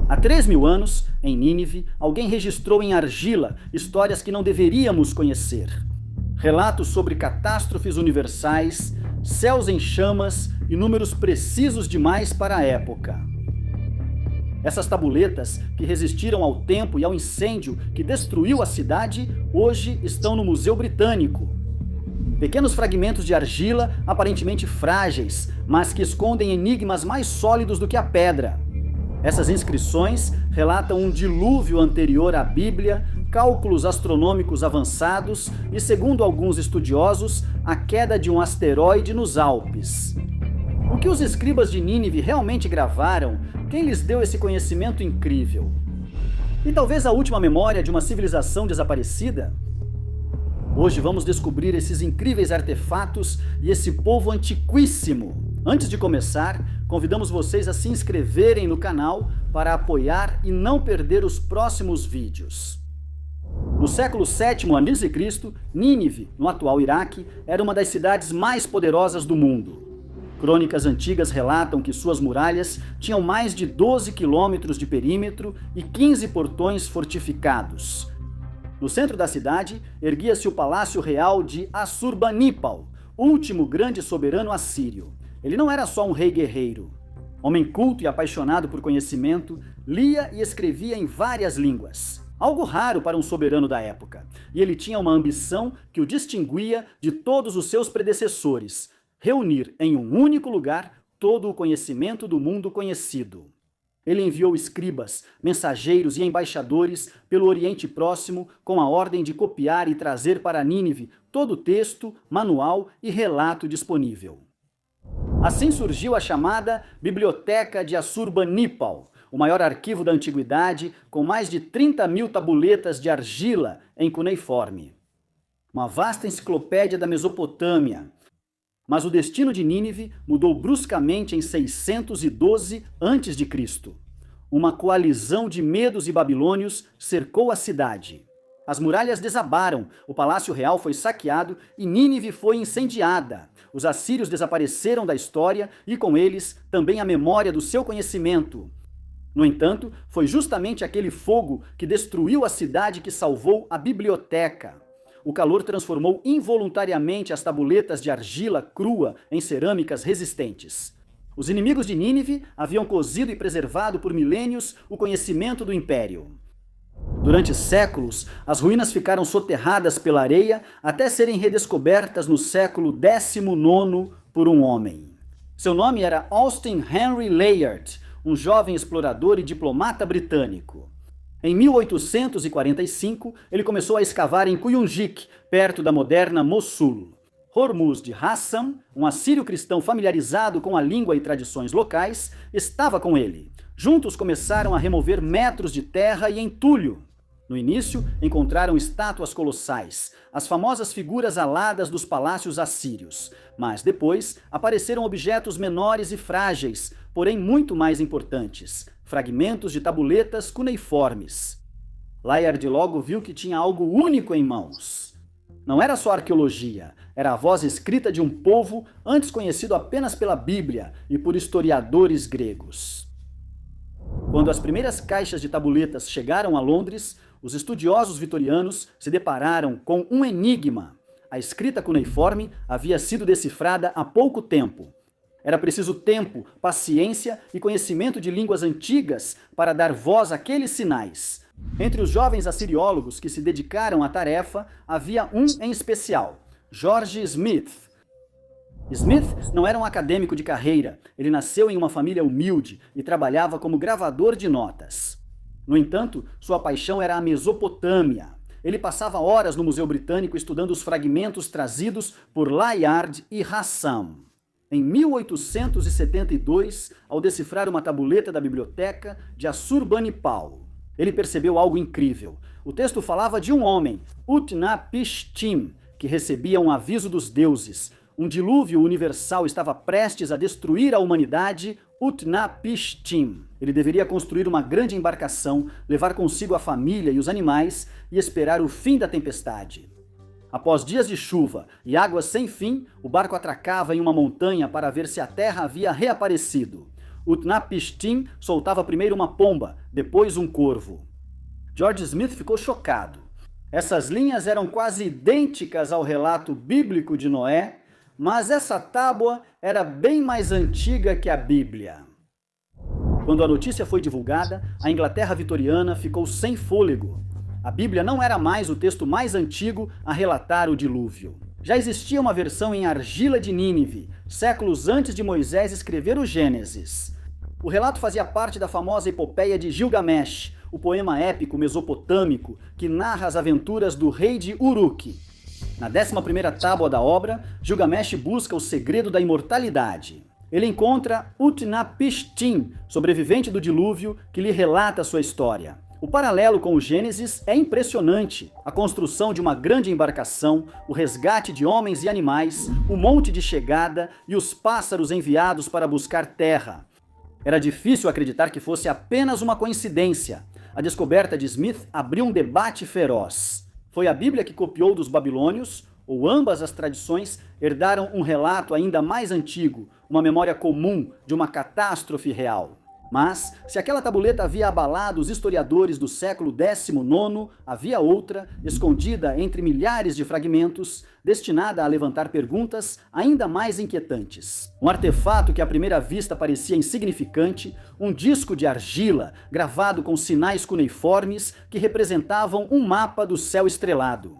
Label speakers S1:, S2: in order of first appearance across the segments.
S1: Há 3.000 anos, em Nínive, alguém registrou em argila histórias que não deveríamos conhecer. Relatos sobre catástrofes universais, céus em chamas e números precisos demais para a época. Essas tabuletas, que resistiram ao tempo e ao incêndio que destruiu a cidade, hoje estão no Museu Britânico. Pequenos fragmentos de argila, aparentemente frágeis, mas que escondem enigmas mais sólidos do que a pedra. Essas inscrições relatam um dilúvio anterior à Bíblia, cálculos astronômicos avançados e, segundo alguns estudiosos, a queda de um asteroide nos Alpes. O que os escribas de Nínive realmente gravaram? Quem lhes deu esse conhecimento incrível? E talvez a última memória de uma civilização desaparecida? Hoje vamos descobrir esses incríveis artefatos e esse povo antiquíssimo. Antes de começar, convidamos vocês a se inscreverem no canal para apoiar e não perder os próximos vídeos. No século VII a.C., Nínive, no atual Iraque, era uma das cidades mais poderosas do mundo. Crônicas antigas relatam que suas muralhas tinham mais de 12 quilômetros de perímetro e 15 portões fortificados. No centro da cidade, erguia-se o Palácio Real de Assurbanipal, último grande soberano assírio. Ele não era só um rei guerreiro. Homem culto e apaixonado por conhecimento, lia e escrevia em várias línguas. Algo raro para um soberano da época. E ele tinha uma ambição que o distinguia de todos os seus predecessores: reunir em um único lugar todo o conhecimento do mundo conhecido. Ele enviou escribas, mensageiros e embaixadores pelo Oriente Próximo com a ordem de copiar e trazer para Nínive todo o texto, manual e relato disponível. Assim surgiu a chamada Biblioteca de Assurbanipal, o maior arquivo da antiguidade, com mais de 30.000 tabuletas de argila em cuneiforme. Uma vasta enciclopédia da Mesopotâmia. Mas o destino de Nínive mudou bruscamente em 612 a.C. Uma coalizão de medos e babilônios cercou a cidade. As muralhas desabaram, o Palácio Real foi saqueado e Nínive foi incendiada. Os assírios desapareceram da história e, com eles, também a memória do seu conhecimento. No entanto, foi justamente aquele fogo que destruiu a cidade que salvou a biblioteca. O calor transformou involuntariamente as tabuletas de argila crua em cerâmicas resistentes. Os inimigos de Nínive haviam cozido e preservado por milênios o conhecimento do império. Durante séculos, as ruínas ficaram soterradas pela areia até serem redescobertas no século XIX por um homem. Seu nome era Austin Henry Layard, um jovem explorador e diplomata britânico. Em 1845, ele começou a escavar em Kuyunjik, perto da moderna Mossul. Hormuz de Hassam, um assírio cristão familiarizado com a língua e tradições locais, estava com ele. Juntos começaram a remover metros de terra e entulho. No início, encontraram estátuas colossais, as famosas figuras aladas dos palácios assírios. Mas depois apareceram objetos menores e frágeis, porém muito mais importantes: fragmentos de tabuletas cuneiformes. Layard logo viu que tinha algo único em mãos. Não era só arqueologia, era a voz escrita de um povo antes conhecido apenas pela Bíblia e por historiadores gregos. Quando as primeiras caixas de tabuletas chegaram a Londres, os estudiosos vitorianos se depararam com um enigma. A escrita cuneiforme havia sido decifrada há pouco tempo. Era preciso tempo, paciência e conhecimento de línguas antigas para dar voz àqueles sinais. Entre os jovens assiriólogos que se dedicaram à tarefa, havia um em especial: George Smith. Smith não era um acadêmico de carreira, ele nasceu em uma família humilde e trabalhava como gravador de notas. No entanto, sua paixão era a Mesopotâmia. Ele passava horas no Museu Britânico estudando os fragmentos trazidos por Layard e Hassam. Em 1872, ao decifrar uma tabuleta da biblioteca de Assurbanipal, ele percebeu algo incrível. O texto falava de um homem, Utnapishtim, que recebia um aviso dos deuses. Um dilúvio universal estava prestes a destruir a humanidade. Utnapishtim. Ele deveria construir uma grande embarcação, levar consigo a família e os animais e esperar o fim da tempestade. Após dias de chuva e águas sem fim, o barco atracava em uma montanha para ver se a terra havia reaparecido. Utnapishtim soltava primeiro uma pomba, depois um corvo. George Smith ficou chocado. Essas linhas eram quase idênticas ao relato bíblico de Noé, mas essa tábua era bem mais antiga que a Bíblia. Quando a notícia foi divulgada, a Inglaterra vitoriana ficou sem fôlego. A Bíblia não era mais o texto mais antigo a relatar o dilúvio. Já existia uma versão em argila de Nínive, séculos antes de Moisés escrever o Gênesis. O relato fazia parte da famosa epopeia de Gilgamesh, o poema épico mesopotâmico que narra as aventuras do rei de Uruk. Na 11ª tábua da obra, Gilgamesh busca o segredo da imortalidade. Ele encontra Utnapishtim, sobrevivente do dilúvio, que lhe relata sua história. O paralelo com o Gênesis é impressionante. A construção de uma grande embarcação, o resgate de homens e animais, o monte de chegada e os pássaros enviados para buscar terra. Era difícil acreditar que fosse apenas uma coincidência. A descoberta de Smith abriu um debate feroz. Foi a Bíblia que copiou dos babilônios, ou ambas as tradições herdaram um relato ainda mais antigo, uma memória comum de uma catástrofe real? Mas, se aquela tabuleta havia abalado os historiadores do século XIX, havia outra, escondida entre milhares de fragmentos, destinada a levantar perguntas ainda mais inquietantes. Um artefato que à primeira vista parecia insignificante, um disco de argila, gravado com sinais cuneiformes que representavam um mapa do céu estrelado.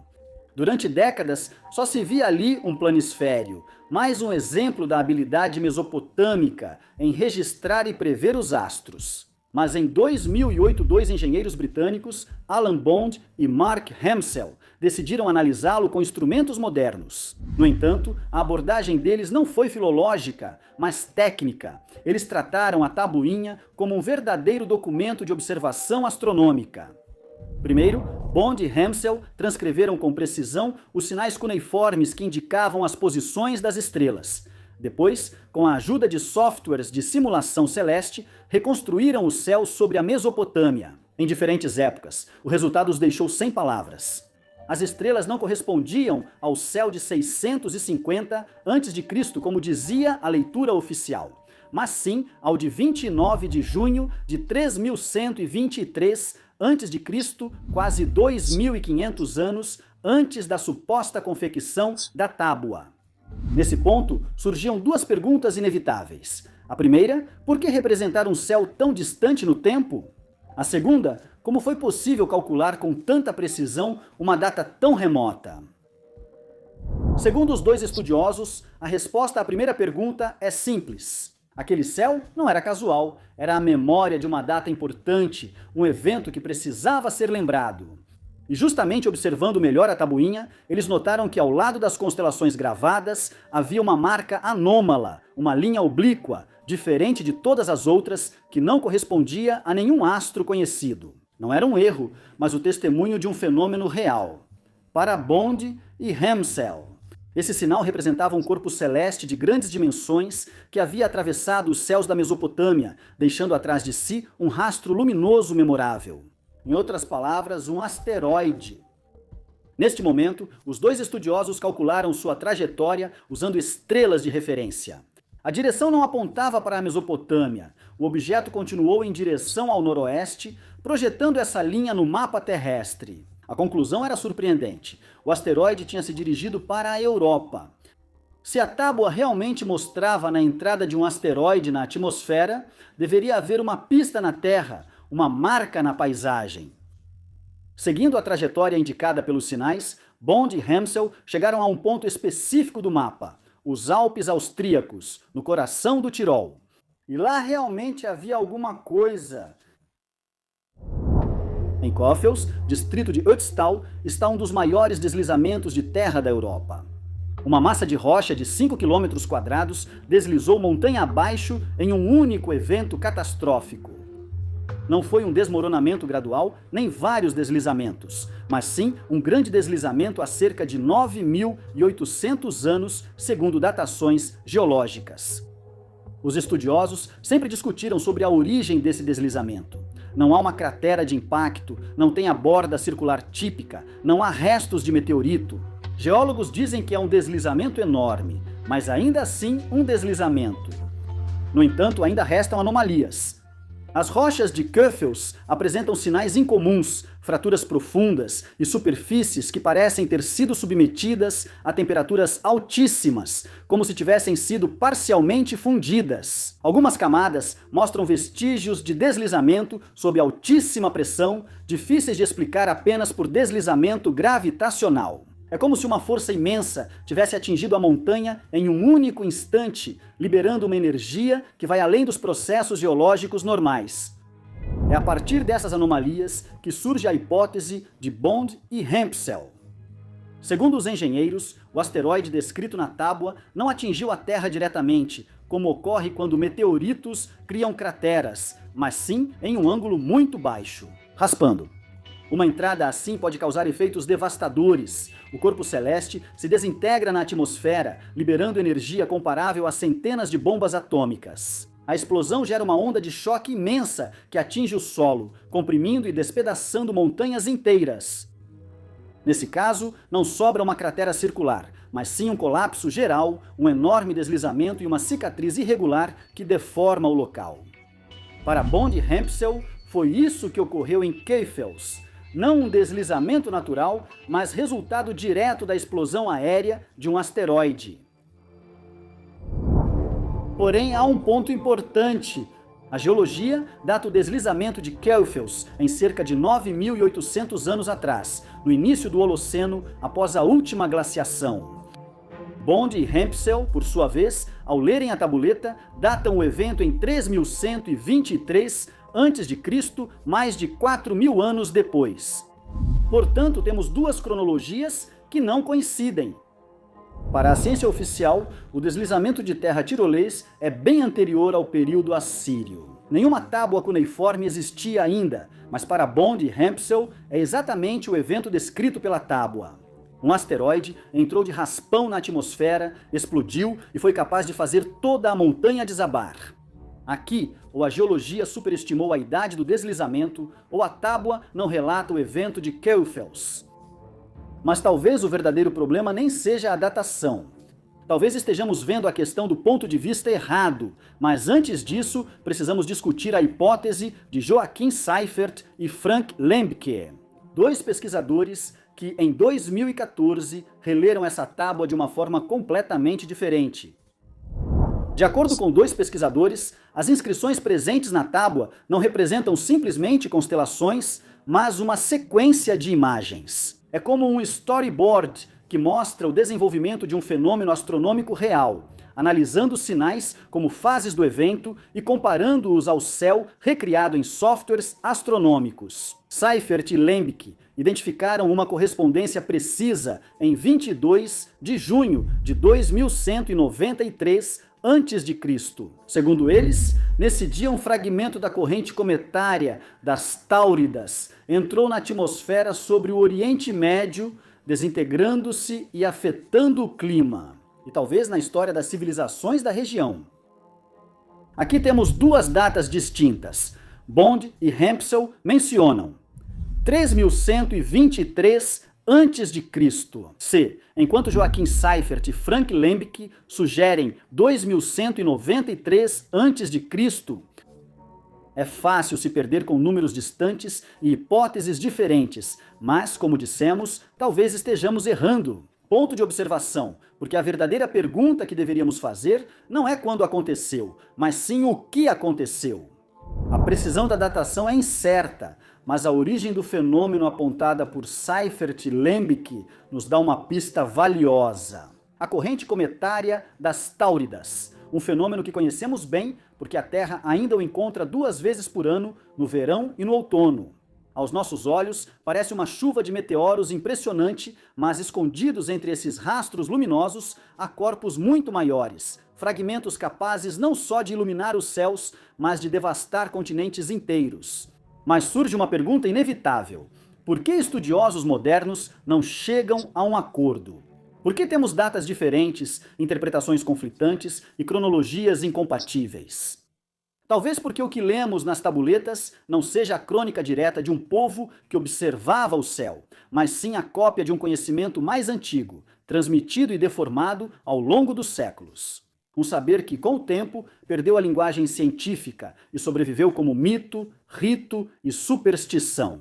S1: Durante décadas, só se via ali um planisfério, mais um exemplo da habilidade mesopotâmica em registrar e prever os astros. Mas em 2008, dois engenheiros britânicos, Alan Bond e Mark Hemsel, decidiram analisá-lo com instrumentos modernos. No entanto, a abordagem deles não foi filológica, mas técnica. Eles trataram a tabuinha como um verdadeiro documento de observação astronômica. Primeiro, Bond e Hemsel transcreveram com precisão os sinais cuneiformes que indicavam as posições das estrelas. Depois, com a ajuda de softwares de simulação celeste, reconstruíram o céu sobre a Mesopotâmia, em diferentes épocas. O resultado os deixou sem palavras. As estrelas não correspondiam ao céu de 650 a.C., como dizia a leitura oficial, mas sim ao de 29 de junho de 3123 a.C., quase 2.500 anos antes da suposta confecção da tábua. Nesse ponto, surgiam duas perguntas inevitáveis. A primeira, por que representar um céu tão distante no tempo? A segunda, como foi possível calcular com tanta precisão uma data tão remota? Segundo os dois estudiosos, a resposta à primeira pergunta é simples. Aquele céu não era casual, era a memória de uma data importante, um evento que precisava ser lembrado. E justamente observando melhor a tabuinha, eles notaram que ao lado das constelações gravadas havia uma marca anômala, uma linha oblíqua, diferente de todas as outras, que não correspondia a nenhum astro conhecido. Não era um erro, mas o testemunho de um fenômeno real. Para Bond e Hemsel, esse sinal representava um corpo celeste de grandes dimensões que havia atravessado os céus da Mesopotâmia, deixando atrás de si um rastro luminoso memorável. Em outras palavras, um asteroide. Neste momento, os dois estudiosos calcularam sua trajetória usando estrelas de referência. A direção não apontava para a Mesopotâmia. O objeto continuou em direção ao noroeste, projetando essa linha no mapa terrestre. A conclusão era surpreendente. O asteroide tinha se dirigido para a Europa. Se a tábua realmente mostrava na entrada de um asteroide na atmosfera, deveria haver uma pista na Terra, uma marca na paisagem. Seguindo a trajetória indicada pelos sinais, Bond e Hemsel chegaram a um ponto específico do mapa, os Alpes Austríacos, no coração do Tirol. E lá realmente havia alguma coisa. Em Coffels, distrito de Ötztal, está um dos maiores deslizamentos de terra da Europa. Uma massa de rocha de 5 km² deslizou montanha abaixo em um único evento catastrófico. Não foi um desmoronamento gradual, nem vários deslizamentos, mas sim um grande deslizamento há cerca de 9.800 anos, segundo datações geológicas. Os estudiosos sempre discutiram sobre a origem desse deslizamento. Não há uma cratera de impacto, não tem a borda circular típica, não há restos de meteorito. Geólogos dizem que é um deslizamento enorme, mas ainda assim um deslizamento. No entanto, ainda restam anomalias. As rochas de Keufels apresentam sinais incomuns, fraturas profundas e superfícies que parecem ter sido submetidas a temperaturas altíssimas, como se tivessem sido parcialmente fundidas. Algumas camadas mostram vestígios de deslizamento sob altíssima pressão, difíceis de explicar apenas por deslizamento gravitacional. É como se uma força imensa tivesse atingido a montanha em um único instante, liberando uma energia que vai além dos processos geológicos normais. É a partir dessas anomalias que surge a hipótese de Bond e Hempsel. Segundo os engenheiros, o asteroide descrito na tábua não atingiu a Terra diretamente, como ocorre quando meteoritos criam crateras, mas sim em um ângulo muito baixo, raspando. Uma entrada assim pode causar efeitos devastadores. O corpo celeste se desintegra na atmosfera, liberando energia comparável a centenas de bombas atômicas. A explosão gera uma onda de choque imensa que atinge o solo, comprimindo e despedaçando montanhas inteiras. Nesse caso, não sobra uma cratera circular, mas sim um colapso geral, um enorme deslizamento e uma cicatriz irregular que deforma o local. Para Bond e Hempsel, foi isso que ocorreu em Keufels. Não um deslizamento natural, mas resultado direto da explosão aérea de um asteroide. Porém, há um ponto importante. A geologia data o deslizamento de Keufels em cerca de 9.800 anos atrás, no início do Holoceno, após a última glaciação. Bond e Hempsel, por sua vez, ao lerem a tabuleta, datam o evento em 3123 a.C., mais de 4.000 anos depois. Portanto, temos duas cronologias que não coincidem. Para a ciência oficial, o deslizamento de terra tirolês é bem anterior ao período assírio. Nenhuma tábua cuneiforme existia ainda, mas para Bond e Hempsel é exatamente o evento descrito pela tábua. Um asteroide entrou de raspão na atmosfera, explodiu e foi capaz de fazer toda a montanha desabar. Aqui, ou a geologia superestimou a idade do deslizamento, ou a tábua não relata o evento de Keufels. Mas talvez o verdadeiro problema nem seja a datação. Talvez estejamos vendo a questão do ponto de vista errado, mas antes disso, precisamos discutir a hipótese de Joachim Seifert e Frank Lembke, dois pesquisadores que, em 2014, releram essa tábua de uma forma completamente diferente. De acordo com dois pesquisadores, as inscrições presentes na tábua não representam simplesmente constelações, mas uma sequência de imagens. É como um storyboard que mostra o desenvolvimento de um fenômeno astronômico real, analisando os sinais como fases do evento e comparando-os ao céu recriado em softwares astronômicos. Seifert e Lembke identificaram uma correspondência precisa em 22 de junho de 2193 a.C. Segundo eles, nesse dia um fragmento da corrente cometária das Táuridas entrou na atmosfera sobre o Oriente Médio, desintegrando-se e afetando o clima, e talvez na história das civilizações da região. Aqui temos duas datas distintas. Bond e Hempsel mencionam 3123 a.C., enquanto Joachim Seifert e Frank Lembke sugerem 2193 a.C., é fácil se perder com números distantes e hipóteses diferentes, mas, como dissemos, talvez estejamos errando. Ponto de observação, porque a verdadeira pergunta que deveríamos fazer não é quando aconteceu, mas sim o que aconteceu. A precisão da datação é incerta, mas a origem do fenômeno apontada por Seifert e Lembke nos dá uma pista valiosa. A corrente cometária das Táuridas, um fenômeno que conhecemos bem porque a Terra ainda o encontra 2 vezes por ano, no verão e no outono. Aos nossos olhos, parece uma chuva de meteoros impressionante, mas escondidos entre esses rastros luminosos há corpos muito maiores, fragmentos capazes não só de iluminar os céus, mas de devastar continentes inteiros. Mas surge uma pergunta inevitável: por que estudiosos modernos não chegam a um acordo? Por que temos datas diferentes, interpretações conflitantes e cronologias incompatíveis? Talvez porque o que lemos nas tabuletas não seja a crônica direta de um povo que observava o céu, mas sim a cópia de um conhecimento mais antigo, transmitido e deformado ao longo dos séculos. Um saber que, com o tempo, perdeu a linguagem científica e sobreviveu como mito, rito e superstição.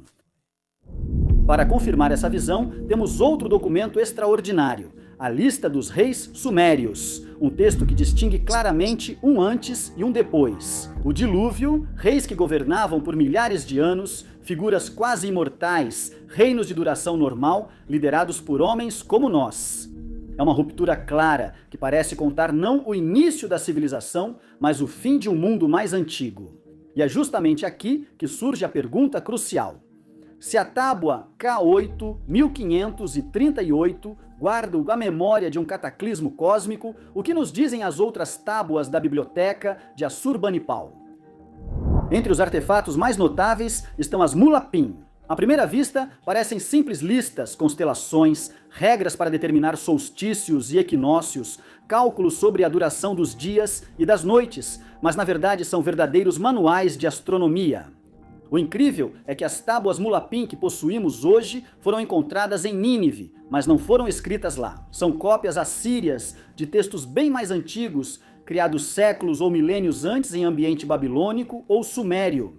S1: Para confirmar essa visão, temos outro documento extraordinário, a Lista dos Reis Sumérios, um texto que distingue claramente um antes e um depois. O dilúvio, reis que governavam por milhares de anos, figuras quase imortais, reinos de duração normal, liderados por homens como nós. É uma ruptura clara, que parece contar não o início da civilização, mas o fim de um mundo mais antigo. E é justamente aqui que surge a pergunta crucial. Se a tábua K8, 1538, guarda a memória de um cataclismo cósmico, o que nos dizem as outras tábuas da biblioteca de Assurbanipal? Entre os artefatos mais notáveis estão as mulapim. À primeira vista, parecem simples listas, constelações, regras para determinar solstícios e equinócios, cálculos sobre a duração dos dias e das noites, mas na verdade são verdadeiros manuais de astronomia. O incrível é que as tábuas mulapim que possuímos hoje foram encontradas em Nínive, mas não foram escritas lá. São cópias assírias de textos bem mais antigos, criados séculos ou milênios antes em ambiente babilônico ou sumério.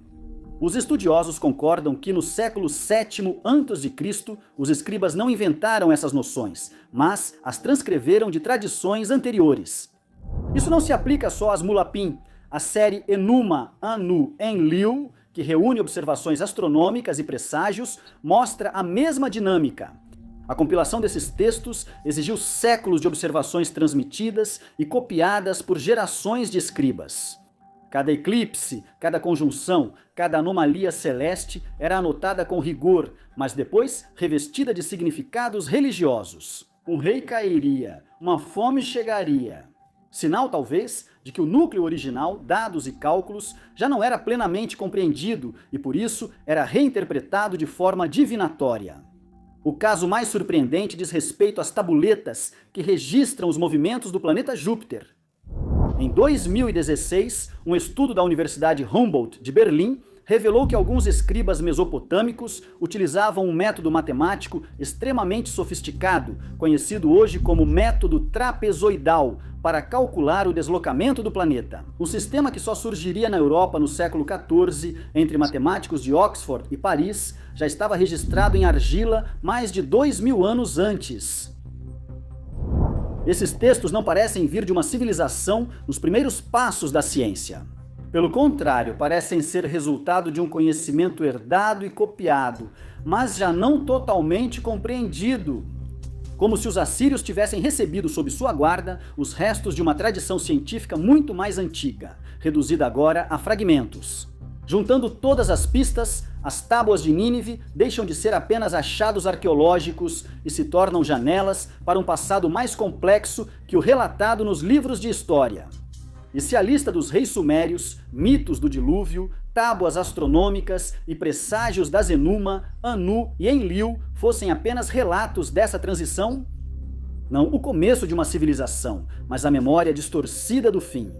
S1: Os estudiosos concordam que no século VII a.C., os escribas não inventaram essas noções, mas as transcreveram de tradições anteriores. Isso não se aplica só às mulapim. A série Enuma, Anu, Enlil, que reúne observações astronômicas e presságios, mostra a mesma dinâmica. A compilação desses textos exigiu séculos de observações transmitidas e copiadas por gerações de escribas. Cada eclipse, cada conjunção, cada anomalia celeste era anotada com rigor, mas depois revestida de significados religiosos. Um rei cairia, uma fome chegaria. Sinal, talvez, de que o núcleo original, dados e cálculos, já não era plenamente compreendido e, por isso, era reinterpretado de forma divinatória. O caso mais surpreendente diz respeito às tabuletas que registram os movimentos do planeta Júpiter. Em 2016, um estudo da Universidade Humboldt de Berlim revelou que alguns escribas mesopotâmicos utilizavam um método matemático extremamente sofisticado, conhecido hoje como método trapezoidal, para calcular o deslocamento do planeta. Um sistema que só surgiria na Europa no século XIV, entre matemáticos de Oxford e Paris, já estava registrado em argila mais de 2000 anos antes. Esses textos não parecem vir de uma civilização nos primeiros passos da ciência. Pelo contrário, parecem ser resultado de um conhecimento herdado e copiado, mas já não totalmente compreendido. Como se os assírios tivessem recebido sob sua guarda os restos de uma tradição científica muito mais antiga, reduzida agora a fragmentos. Juntando todas as pistas, as tábuas de Nínive deixam de ser apenas achados arqueológicos e se tornam janelas para um passado mais complexo que o relatado nos livros de história. E se a lista dos reis sumérios, mitos do dilúvio, tábuas astronômicas e presságios das Enuma, Anu e Enlil fossem apenas relatos dessa transição? Não o começo de uma civilização, mas a memória distorcida do fim.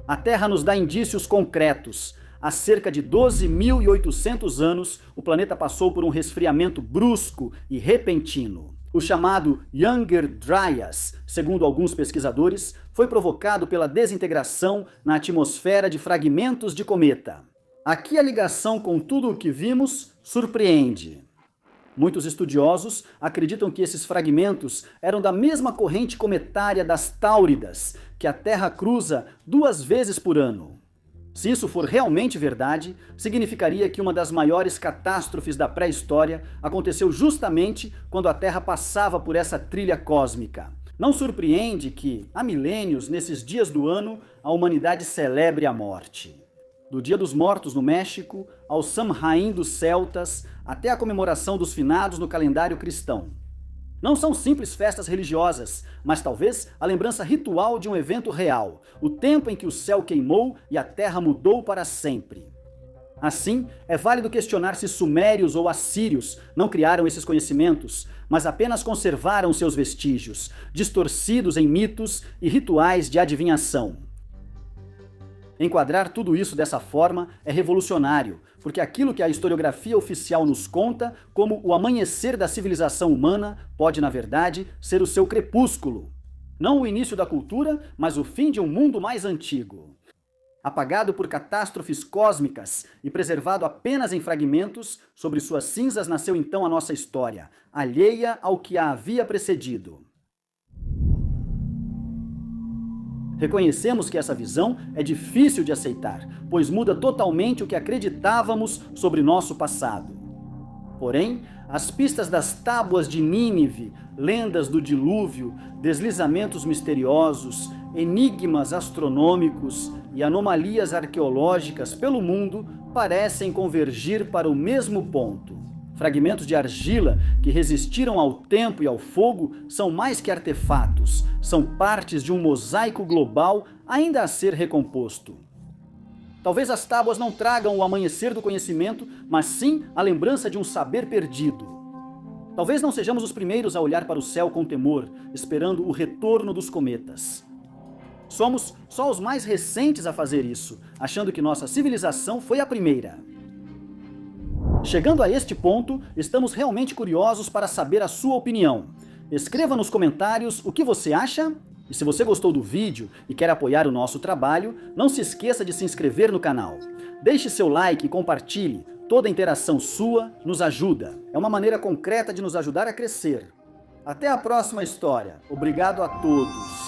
S1: A Terra nos dá indícios concretos. Há cerca de 12.800 anos, o planeta passou por um resfriamento brusco e repentino. O chamado Younger Dryas, segundo alguns pesquisadores, foi provocado pela desintegração na atmosfera de fragmentos de cometa. Aqui a ligação com tudo o que vimos surpreende. Muitos estudiosos acreditam que esses fragmentos eram da mesma corrente cometária das Táuridas, que a Terra cruza 2 vezes por ano. Se isso for realmente verdade, significaria que uma das maiores catástrofes da pré-história aconteceu justamente quando a Terra passava por essa trilha cósmica. Não surpreende que, há milênios, nesses dias do ano, a humanidade celebre a morte. Do Dia dos Mortos no México, ao Samhain dos celtas, até a comemoração dos finados no calendário cristão. Não são simples festas religiosas, mas talvez a lembrança ritual de um evento real, o tempo em que o céu queimou e a terra mudou para sempre. Assim, é válido questionar se sumérios ou assírios não criaram esses conhecimentos, mas apenas conservaram seus vestígios, distorcidos em mitos e rituais de adivinhação. Enquadrar tudo isso dessa forma é revolucionário, porque aquilo que a historiografia oficial nos conta como o amanhecer da civilização humana pode, na verdade, ser o seu crepúsculo. Não o início da cultura, mas o fim de um mundo mais antigo. Apagado por catástrofes cósmicas e preservado apenas em fragmentos, sobre suas cinzas nasceu então a nossa história, alheia ao que a havia precedido. Reconhecemos que essa visão é difícil de aceitar, pois muda totalmente o que acreditávamos sobre nosso passado. Porém, as pistas das tábuas de Nínive, lendas do dilúvio, deslizamentos misteriosos, enigmas astronômicos e anomalias arqueológicas pelo mundo parecem convergir para o mesmo ponto. Fragmentos de argila que resistiram ao tempo e ao fogo são mais que artefatos, são partes de um mosaico global ainda a ser recomposto. Talvez as tábuas não tragam o amanhecer do conhecimento, mas sim a lembrança de um saber perdido. Talvez não sejamos os primeiros a olhar para o céu com temor, esperando o retorno dos cometas. Somos só os mais recentes a fazer isso, achando que nossa civilização foi a primeira. Chegando a este ponto, estamos realmente curiosos para saber a sua opinião. Escreva nos comentários o que você acha. E se você gostou do vídeo e quer apoiar o nosso trabalho, não se esqueça de se inscrever no canal. Deixe seu like e compartilhe. Toda interação sua nos ajuda. É uma maneira concreta de nos ajudar a crescer. Até a próxima história. Obrigado a todos.